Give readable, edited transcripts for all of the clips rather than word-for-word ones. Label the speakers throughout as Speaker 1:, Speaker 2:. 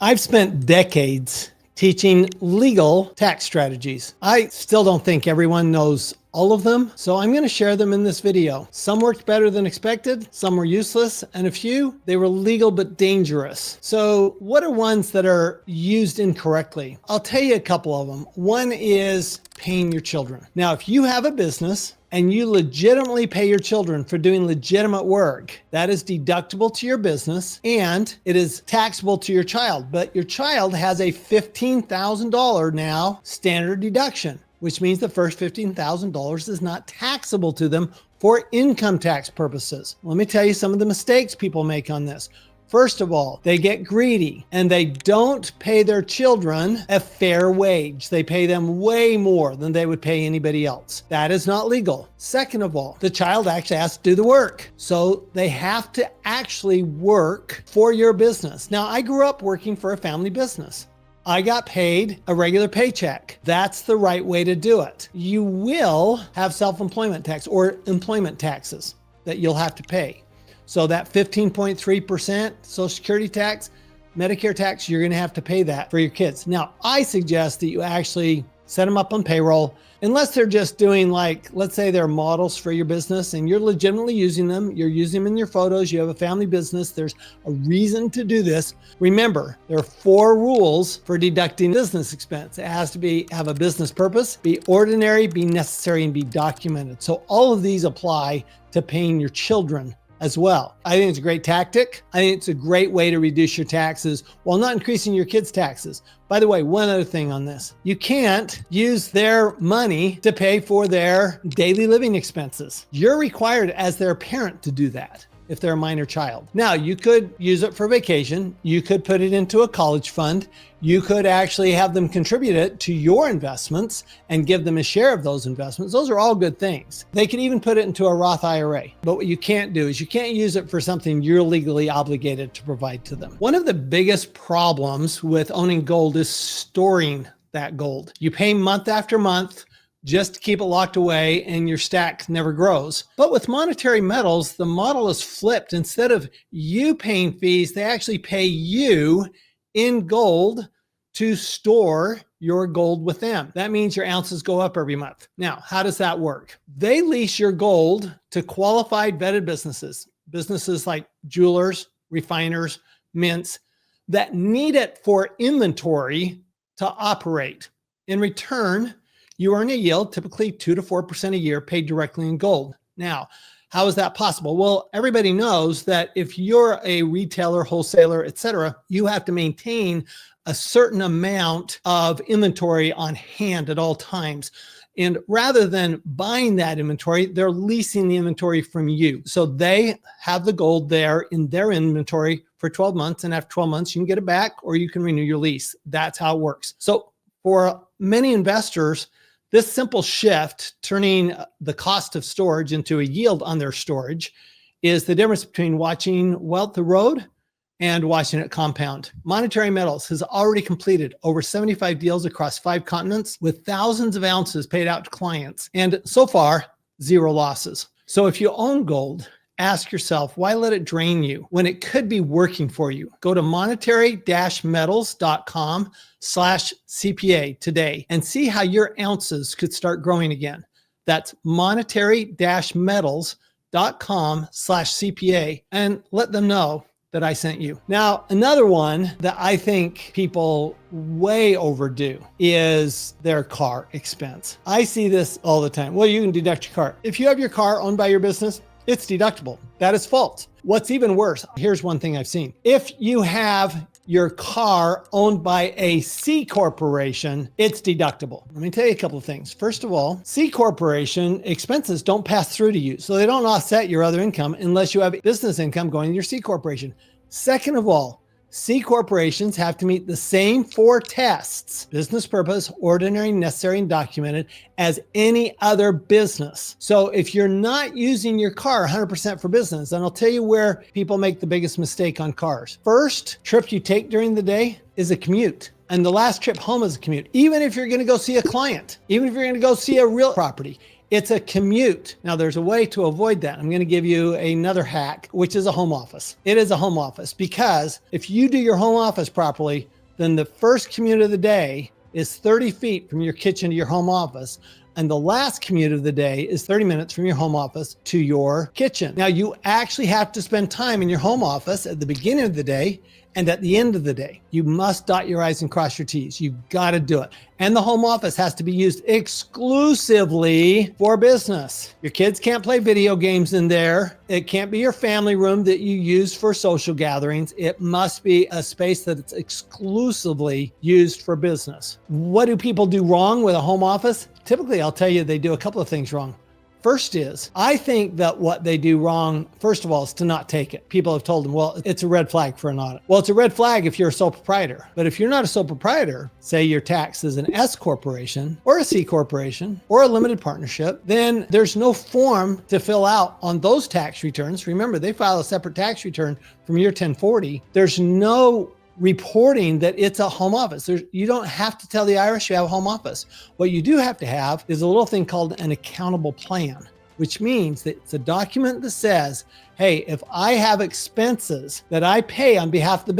Speaker 1: I've spent decades teaching legal tax strategies. I still don't think everyone knows all of them, so I'm going to share them in this video. Some worked better than expected, some were useless, and a few, they were legal but dangerous. So what are ones that are used incorrectly? I'll tell you a couple of them. One is paying your children. Now, if you have a business and you legitimately pay your children for doing legitimate work, that is deductible to your business and it is taxable to your child. But your child has a $15,000 now standard deduction, which means the first $15,000 is not taxable to them for income tax purposes. Let me tell you some of the mistakes people make on this. First of all, they get greedy and they don't pay their children a fair wage. They pay them way more than they would pay anybody else. That is not legal. Second of all, the child actually has to do the work. So they have to actually work for your business. Now, I grew up working for a family business. I got paid a regular paycheck. That's the right way to do it. You will have self-employment tax or employment taxes that you'll have to pay. So that 15.3% Social Security tax, Medicare tax, you're going to have to pay that for your kids. Now, I suggest that you actually set them up on payroll, unless they're just doing like, let's say they're models for your business and you're legitimately using them. You're using them in your photos. You have a family business. There's a reason to do this. Remember, there are 4 rules for deducting business expense. It has to have a business purpose, be ordinary, be necessary, and be documented. So all of these apply to paying your children as well. I think it's a great tactic. I think it's a great way to reduce your taxes while not increasing your kids' taxes. By the way, one other thing on this, you can't use their money to pay for their daily living expenses. You're required as their parent to do that if they're a minor child. Now, you could use it for vacation. You could put it into a college fund. You could actually have them contribute it to your investments and give them a share of those investments. Those are all good things. They could even put it into a Roth IRA. But what you can't do is you can't use it for something you're legally obligated to provide to them. One of the biggest problems with owning gold is storing that gold. You pay month after month just to keep it locked away and your stack never grows. But with monetary metals, the model is flipped. Instead of you paying fees, they actually pay you in gold to store your gold with them. That means your ounces go up every month. Now, how does that work? They lease your gold to qualified vetted businesses like jewelers, refiners, mints that need it for inventory to operate. In return, you earn a yield, typically 2 to 4% a year, paid directly in gold. Now, how is that possible? Well, everybody knows that if you're a retailer, wholesaler, etc., you have to maintain a certain amount of inventory on hand at all times. And rather than buying that inventory, they're leasing the inventory from you. So they have the gold there in their inventory for 12 months. And after 12 months, you can get it back or you can renew your lease. That's how it works. So for many investors, this simple shift, turning the cost of storage into a yield on their storage, is the difference between watching wealth erode and watching it compound. Monetary Metals has already completed over 75 deals across 5 continents with thousands of ounces paid out to clients, and so far, 0 losses. So if you own gold, ask yourself, why let it drain you when it could be working for you? Go to monetary-metals.com/CPA today and see how your ounces could start growing again. That's monetary-metals.com/CPA and let them know that I sent you. Now, another one that I think people way overdo is their car expense. I see this all the time. Well, you can deduct your car. If you have your car owned by your business, it's deductible. That is false. What's even worse, here's one thing I've seen. If you have your car owned by a C corporation, it's deductible. Let me tell you a couple of things. First of all, C corporation expenses don't pass through to you. So they don't offset your other income unless you have business income going to your C corporation. Second of all, C corporations have to meet the same 4 tests, business purpose, ordinary, necessary, and documented, as any other business. So if you're not using your car 100% for business, and I'll tell you where people make the biggest mistake on cars. First trip you take during the day is a commute. And the last trip home is a commute. Even if you're going to go see a client, even if you're going to go see a real property, It's a commute. Now there's a way to avoid that. I'm going to give you another hack, which is a home office. It is a home office because if you do your home office properly, then the first commute of the day is 30 feet from your kitchen to your home office. And the last commute of the day is 30 minutes from your home office to your kitchen. Now you actually have to spend time in your home office at the beginning of the day and at the end of the day. You must dot your I's and cross your T's. You've got to do it. And the home office has to be used exclusively for business. Your kids can't play video games in there. It can't be your family room that you use for social gatherings. It must be a space that it's exclusively used for business. What do people do wrong with a home office? Typically, I'll tell you they do a couple of things wrong. First is, I think that what they do wrong, first of all, is to not take it. People have told them, well, it's a red flag for an audit. Well, it's a red flag if you're a sole proprietor. But if you're not a sole proprietor, say you're taxed as an S corporation or a C corporation or a limited partnership, then there's no form to fill out on those tax returns. Remember, they file a separate tax return from year 1040. There's no reporting that it's a home office. You don't have to tell the IRS you have a home office. What you do have to have is a little thing called an accountable plan, which means that it's a document that says, hey, if I have expenses that I pay on behalf of the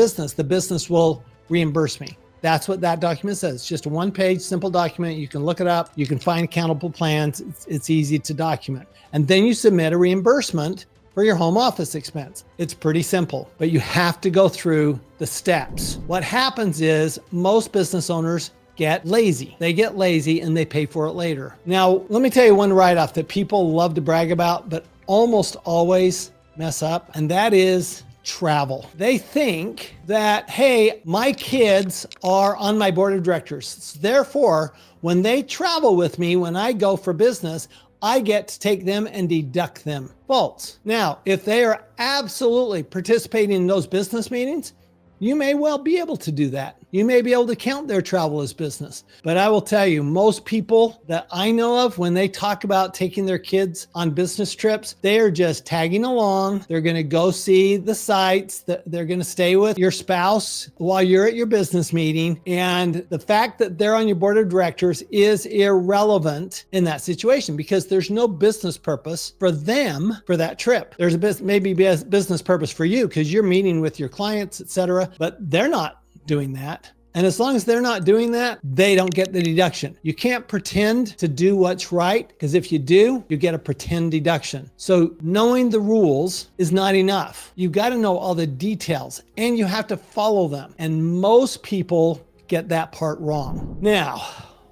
Speaker 1: business will reimburse me. That's what that document says. It's just a one-page simple document. You can look it up. You can find accountable plans. It's easy to document. And then you submit a reimbursement for your home office expense. It's pretty simple, but you have to go through the steps. What happens is most business owners get lazy. They get lazy and they pay for it later. Now, let me tell you one write-off that people love to brag about, but almost always mess up, and that is travel. They think that, hey, my kids are on my board of directors. Therefore, when they travel with me, when I go for business, I get to take them and deduct them. False. Now, if they are absolutely participating in those business meetings, you may well be able to do that. You may be able to count their travel as business. But I will tell you, most people that I know of, when they talk about taking their kids on business trips, they are just tagging along. They're going to go see the sites. They're going to stay with your spouse while you're at your business meeting. And the fact that they're on your board of directors is irrelevant in that situation because there's no business purpose for them for that trip. There's maybe a business purpose for you because you're meeting with your clients, etc., but they're not doing that. And as long as they're not doing that, they don't get the deduction. You can't pretend to do what's right because if you do, you get a pretend deduction. So knowing the rules is not enough. You've got to know all the details and you have to follow them. And most people get that part wrong. Now,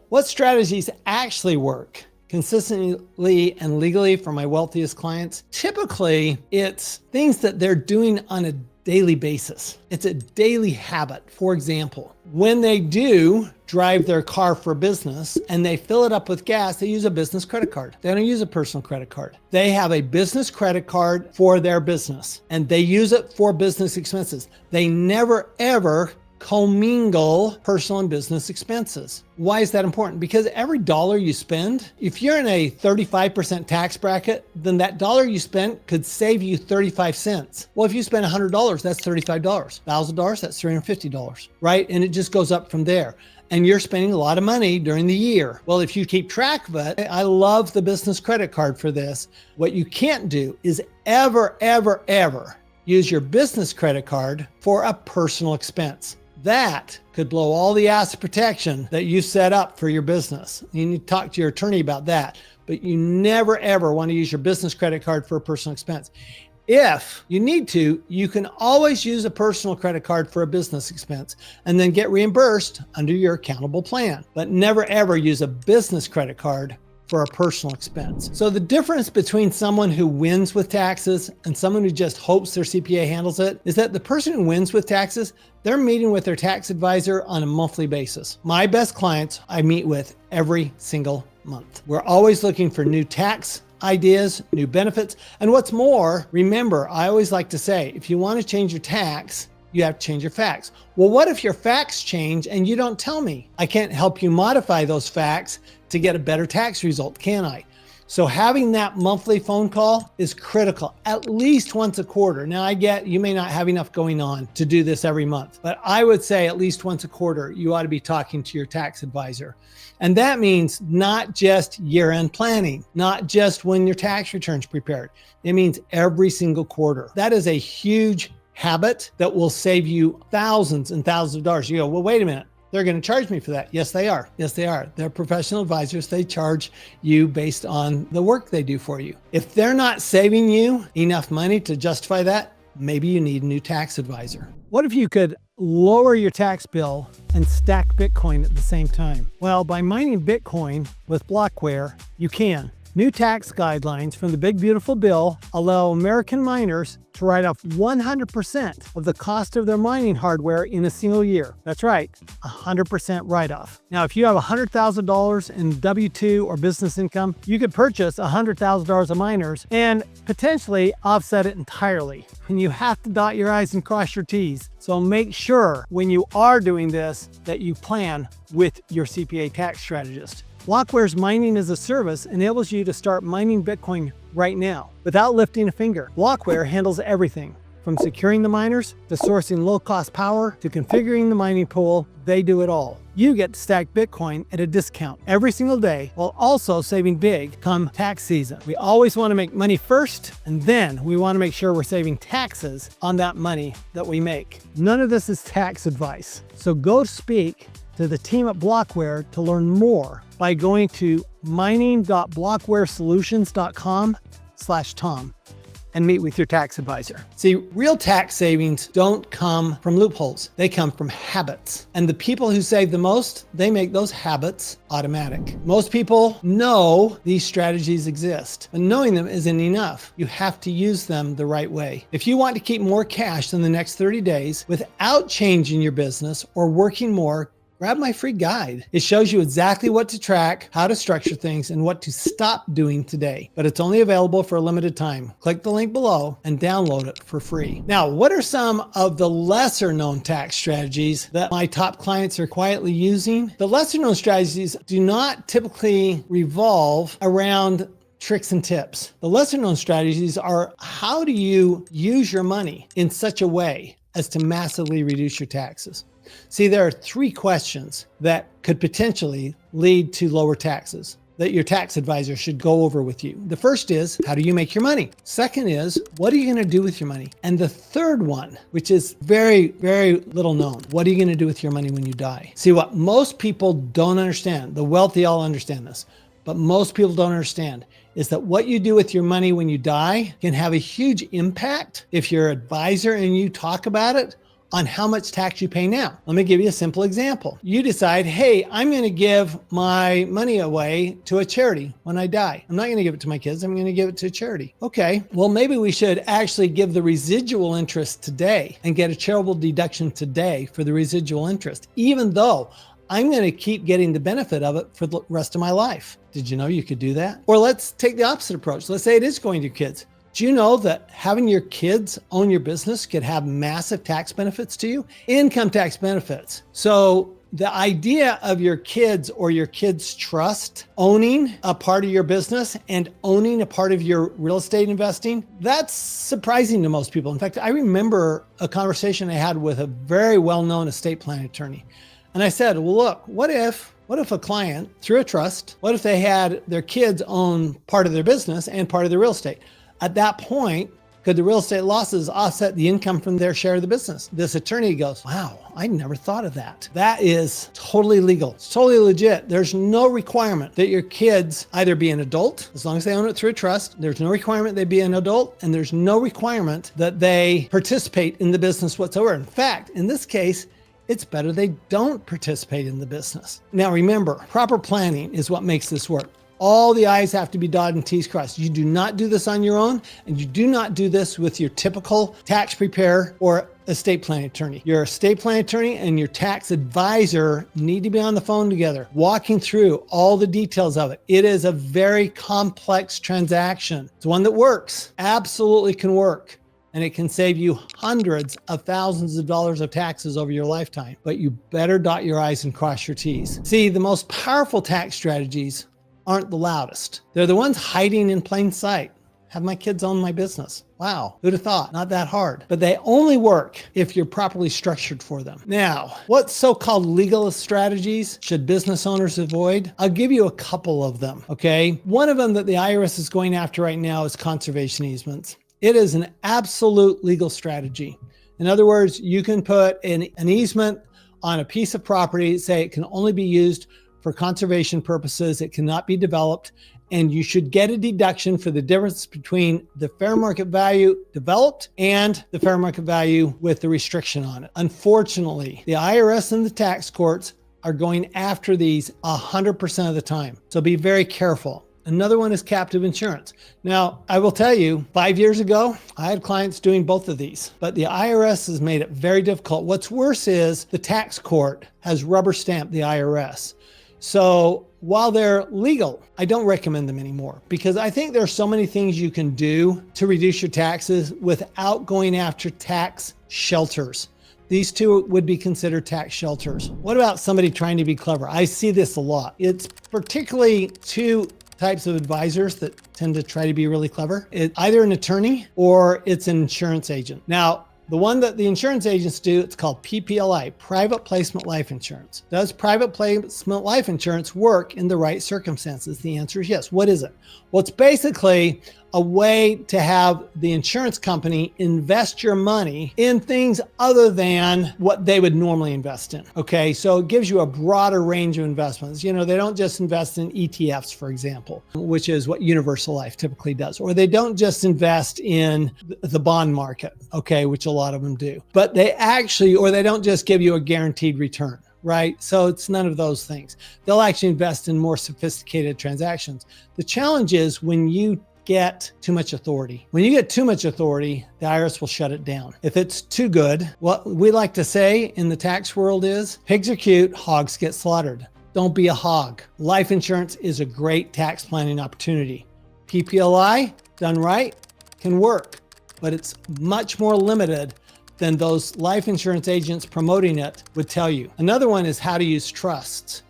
Speaker 1: what strategies actually work consistently and legally for my wealthiest clients? Typically, it's things that they're doing on a daily basis. It's a daily habit. For example, when they do drive their car for business and they fill it up with gas, they use a business credit card. They don't use a personal credit card. They have a business credit card for their business and they use it for business expenses. They never, ever commingle personal and business expenses. Why is that important? Because every dollar you spend, if you're in a 35% tax bracket, then that dollar you spent could save you 35 cents. Well, if you spend $100, that's $35. $1,000, that's $350, right? And it just goes up from there. And you're spending a lot of money during the year. Well, if you keep track of it, I love the business credit card for this. What you can't do is ever use your business credit card for a personal expense. That could blow all the asset protection that you set up for your business. You need to talk to your attorney about that, but you never ever want to use your business credit card for a personal expense. If you need to, you can always use a personal credit card for a business expense and then get reimbursed under your accountable plan, but never ever use a business credit card for a personal expense. So the difference between someone who wins with taxes and someone who just hopes their CPA handles it is that the person who wins with taxes, they're meeting with their tax advisor on a monthly basis. My best clients I meet with every single month. We're always looking for new tax ideas, new benefits. And what's more, remember, I always like to say, if you want to change your tax, you have to change your facts. Well, what if your facts change and you don't tell me? I can't help you modify those facts to get a better tax result, can I? So having that monthly phone call is critical, at least once a quarter. Now I get you may not have enough going on to do this every month, but I would say at least once a quarter, you ought to be talking to your tax advisor. And that means not just year-end planning, not just when your tax return's prepared. It means every single quarter. That is a huge habit that will save you thousands and thousands of dollars. You go, well, wait a minute. They're going to charge me for that. Yes, they are. Yes, they are. They're professional advisors. They charge you based on the work they do for you. If they're not saving you enough money to justify that, maybe you need a new tax advisor. What if you could lower your tax bill and stack Bitcoin at the same time? Well, by mining Bitcoin with Blockware, you can. New tax guidelines from the Big Beautiful Bill allow American miners to write off 100% of the cost of their mining hardware in a single year. That's right, 100% write-off. Now, if you have $100,000 in W-2 or business income, you could purchase $100,000 of miners and potentially offset it entirely. And you have to dot your I's and cross your T's. So make sure when you are doing this that you plan with your CPA tax strategist. Blockware's mining as a service enables you to start mining Bitcoin right now without lifting a finger. Blockware handles everything from securing the miners to sourcing low-cost power to configuring the mining pool. They do it all. You get to stack Bitcoin at a discount every single day while also saving big come tax season. We always want to make money first, and then we want to make sure we're saving taxes on that money that we make. None of this is tax advice. So go speak to the team at Blockware to learn more by going to mining.blockwaresolutions.com/Tom and meet with your tax advisor. See, real tax savings don't come from loopholes. They come from habits. And the people who save the most, they make those habits automatic. Most people know these strategies exist, but knowing them isn't enough. You have to use them the right way. If you want to keep more cash in the next 30 days without changing your business or working more, grab my free guide. It shows you exactly what to track, how to structure things, and what to stop doing today. But it's only available for a limited time. Click the link below and download it for free. Now, what are some of the lesser known tax strategies that my top clients are quietly using? The lesser known strategies do not typically revolve around tricks and tips. The lesser known strategies are how do you use your money in such a way as to massively reduce your taxes? See, there are 3 questions that could potentially lead to lower taxes that your tax advisor should go over with you. The first is, how do you make your money? Second is, what are you going to do with your money? And the third one, which is very, very little known, what are you going to do with your money when you die? See, what most people don't understand, the wealthy all understand this, but most people don't understand is that what you do with your money when you die can have a huge impact if your advisor and you talk about it on how much tax you pay now. Let me give you a simple example. You decide, hey, I'm going to give my money away to a charity when I die. I'm not going to give it to my kids. I'm going to give it to a charity. Okay, well, maybe we should actually give the residual interest today and get a charitable deduction today for the residual interest, even though I'm going to keep getting the benefit of it for the rest of my life. Did you know you could do that? Or let's take the opposite approach. Let's say it is going to your kids. Do you know that having your kids own your business could have massive tax benefits to you? Income tax benefits. So the idea of your kids or your kids' trust owning a part of your business and owning a part of your real estate investing, that's surprising to most people. In fact, I remember a conversation I had with a very well-known estate planning attorney. And I said, well, look, what if a client, through a trust, what if they had their kids own part of their business and part of their real estate? At that point, could the real estate losses offset the income from their share of the business? This attorney goes, wow, I never thought of that. That is totally legal. It's totally legit. There's no requirement that your kids either be an adult, as long as they own it through a trust. There's no requirement they be an adult, and there's no requirement that they participate in the business whatsoever. In fact, in this case, it's better they don't participate in the business. Now remember, proper planning is what makes this work. All the I's have to be dotted and T's crossed. You do not do this on your own, and you do not do this with your typical tax preparer or estate planning attorney. Your estate planning attorney and your tax advisor need to be on the phone together, walking through all the details of it. It is a very complex transaction. It's one that works, absolutely can work. And it can save you hundreds of thousands of dollars of taxes over your lifetime. But you better dot your I's and cross your T's. See, the most powerful tax strategies aren't the loudest. They're the ones hiding in plain sight. Have my kids own my business. Wow, who'd have thought? Not that hard. But they only work if you're properly structured for them. Now, what so-called legal strategies should business owners avoid? I'll give you a couple of them, okay? One of them that the IRS is going after right now is conservation easements. It is an absolute legal strategy. In other words, you can put an easement on a piece of property, say it can only be used for conservation purposes, it cannot be developed, and you should get a deduction for the difference between the fair market value developed and the fair market value with the restriction on it. Unfortunately, the IRS and the tax courts are going after these 100% of the time. So be very careful. Another one is captive insurance. Now, I will tell you, 5 years ago, I had clients doing both of these, but the IRS has made it very difficult. What's worse is the tax court has rubber stamped the IRS. So while they're legal, I don't recommend them anymore because I think there's so many things you can do to reduce your taxes without going after tax shelters. These two would be considered tax shelters. What about somebody trying to be clever? I see this a lot. It's particularly two types of advisors that tend to try to be really clever. It's either an attorney or it's an insurance agent. Now, the one that the insurance agents do, it's called PPLI, Private Placement Life Insurance. Does private placement life insurance work in the right circumstances? The answer is yes. What is it? Well, it's basically a way to have the insurance company invest your money in things other than what they would normally invest in. Okay, so it gives you a broader range of investments. You know, they don't just invest in ETFs, for example, which is what Universal Life typically does, or they don't just invest in the bond market, okay, which a lot of them do, but they actually, or they don't just give you a guaranteed return. Right? So it's none of those things. They'll actually invest in more sophisticated transactions. The challenge is when you get too much authority. When you get too much authority, the IRS will shut it down. If it's too good, what we like to say in the tax world is, pigs are cute, hogs get slaughtered. Don't be a hog. Life insurance is a great tax planning opportunity. PPLI, done right, can work, but it's much more limited than those life insurance agents promoting it would tell you. Another one is how to use trusts.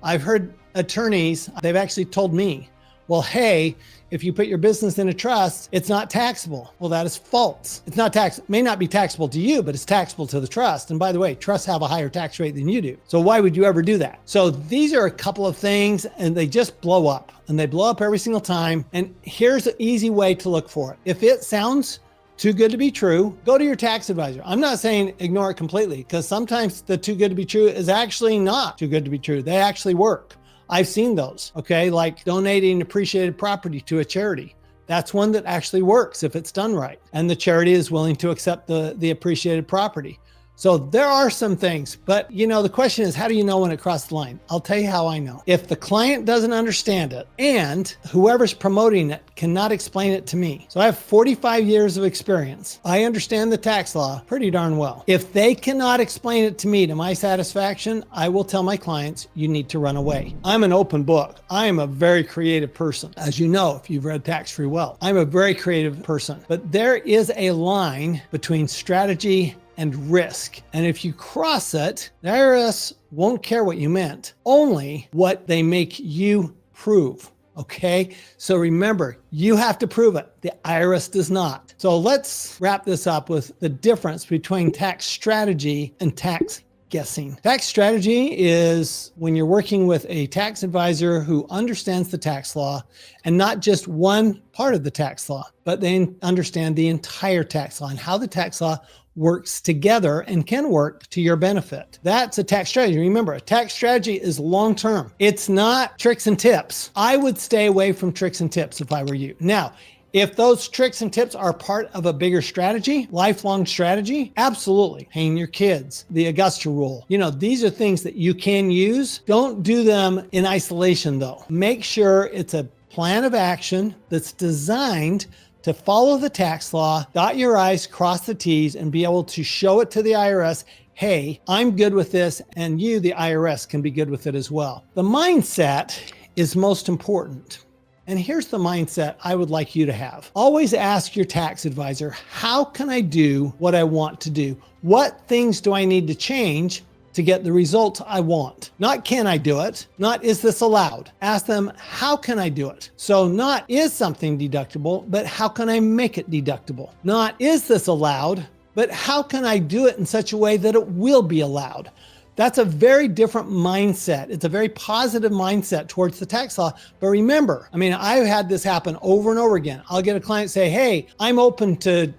Speaker 1: I've heard attorneys, they've actually told me, well, hey, if you put your business in a trust, it's not taxable. Well, that is false. It's not may not be taxable to you, but it's taxable to the trust. And by the way, trusts have a higher tax rate than you do. So why would you ever do that? So these are a couple of things and they just blow up and they blow up every single time. And here's an easy way to look for it. If it sounds too good to be true, go to your tax advisor. I'm not saying ignore it completely because sometimes the too good to be true is actually not too good to be true. They actually work. I've seen those, okay? Like donating appreciated property to a charity. That's one that actually works if it's done right. And the charity is willing to accept the appreciated property. So there are some things, but you know, the question is, how do you know when it crossed the line? I'll tell you how I know. If the client doesn't understand it and whoever's promoting it cannot explain it to me. So I have 45 years of experience. I understand the tax law pretty darn well. If they cannot explain it to me to my satisfaction, I will tell my clients, you need to run away. I'm an open book. I am a very creative person. As you know, if you've read Tax Free Wealth, I'm a very creative person, but there is a line between strategy and risk. And if you cross it, the IRS won't care what you meant, only what they make you prove. Okay. So remember, you have to prove it. The IRS does not. So let's wrap this up with the difference between tax strategy and tax guessing. Tax strategy is when you're working with a tax advisor who understands the tax law and not just one part of the tax law, but they understand the entire tax law and how the tax law works together and can work to your benefit. That's a tax strategy. Remember, a tax strategy is long-term. It's not tricks and tips. I would stay away from tricks and tips if I were you. Now, if those tricks and tips are part of a bigger strategy, lifelong strategy, absolutely. Paying your kids, the Augusta rule. You know, these are things that you can use. Don't do them in isolation though. Make sure it's a plan of action that's designed to follow the tax law, dot your I's, cross the T's, and be able to show it to the IRS, hey, I'm good with this, and you, the IRS, can be good with it as well. The mindset is most important. And here's the mindset I would like you to have. Always ask your tax advisor, how can I do what I want to do? What things do I need to change to get the results I want. Not can I do it? Not is this allowed? Ask them, how can I do it? So not is something deductible, but how can I make it deductible? Not is this allowed, but how can I do it in such a way that it will be allowed? That's a very different mindset. It's a very positive mindset towards the tax law. But remember, I mean, I've had this happen over and over again. I'll get a client say, hey, I'm open to,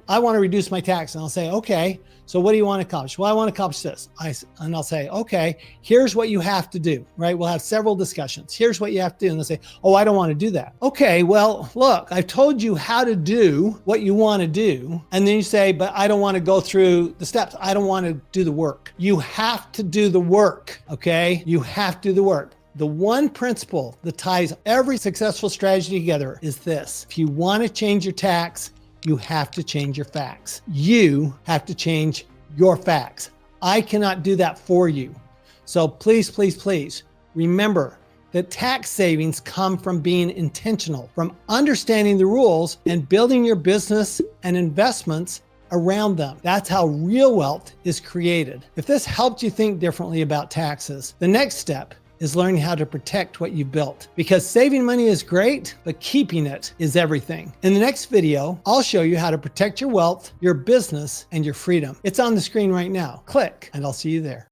Speaker 1: I want to reduce my tax. And I'll say, okay, so what do you want to accomplish? Well, I want to accomplish this. And I'll say, okay, here's what you have to do, right? We'll have several discussions. Here's what you have to do. And they'll say, oh, I don't want to do that. Okay, well, look, I've told you how to do what you want to do. And then you say, but I don't want to go through the steps. I don't want to do the work. You have to do the work, okay? You have to do the work. The one principle that ties every successful strategy together is this. If you want to change your tax, you have to change your facts. You have to change your facts. I cannot do that for you. So please, please, please remember that tax savings come from being intentional, from understanding the rules and building your business and investments around them. That's how real wealth is created. If this helped you think differently about taxes, the next step is learning how to protect what you've built. Because saving money is great, but keeping it is everything. In the next video, I'll show you how to protect your wealth, your business, and your freedom. It's on the screen right now. Click, and I'll see you there.